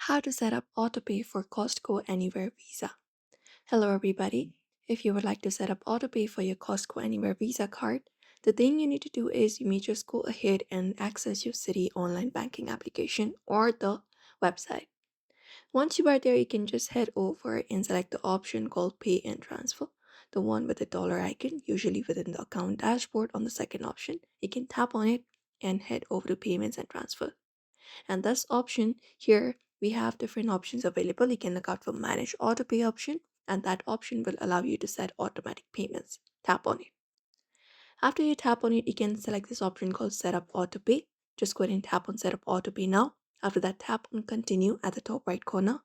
How to set up autopay for Costco Anywhere Visa. Hello, everybody. If you would like to set up autopay for your Costco Anywhere Visa card, the thing you need to do is you may just go ahead and access your Citi online banking application or the website. Once you are there, you can just head over and select the option called Pay and Transfer, the one with the dollar icon, usually within the account dashboard on the second option. You can tap on it and head over to Payments and Transfer. And this option here, we have different options available. You can look out for Manage Auto Pay option, and that option will allow you to set automatic payments. Tap on it. After you tap on it, you can select this option called Set Up Autopay. Just go ahead and tap on Set Up Autopay now. After that, tap on Continue at the top right corner.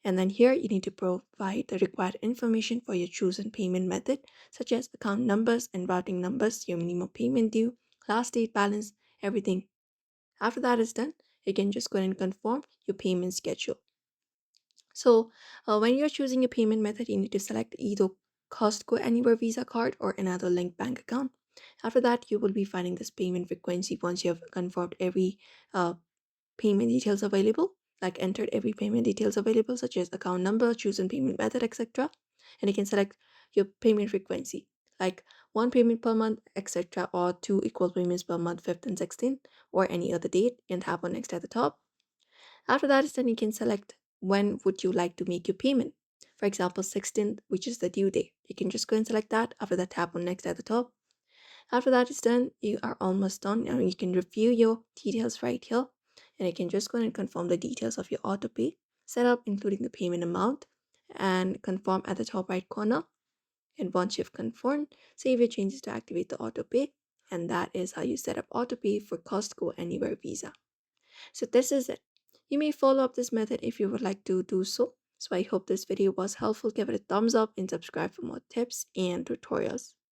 And then here you need to provide the required information for your chosen payment method, such as account numbers and routing numbers, your minimum payment due, last date balance, everything. After that is done, you can just go ahead and confirm your payment schedule. So, when you're choosing your payment method, you need to select either Costco Anywhere Visa card or another linked bank account. After that, you will be finding this payment frequency once you have confirmed every uh, payment details available, like entered every payment details available, such as account number, chosen payment method, etc. And you can select your payment frequency, like one payment per month, etc., or two equal payments per month, 5th and 16th, or any other date, and tap on next at the top. After that is done, you can select when would you like to make your payment. For example, 16th, which is the due date. You can just go and select that. After that, tap on next at the top. After that is done, you are almost done. Now you can review your details right here, and you can just go and confirm the details of your auto pay setup, including the payment amount, and confirm at the top right corner. And once you've confirmed, save your changes to activate the auto pay. And that is how you set up auto pay for Costco Anywhere Visa. So this is it. You may follow up this method if you would like to do so. So I hope this video was helpful. Give it a thumbs up and subscribe for more tips and tutorials.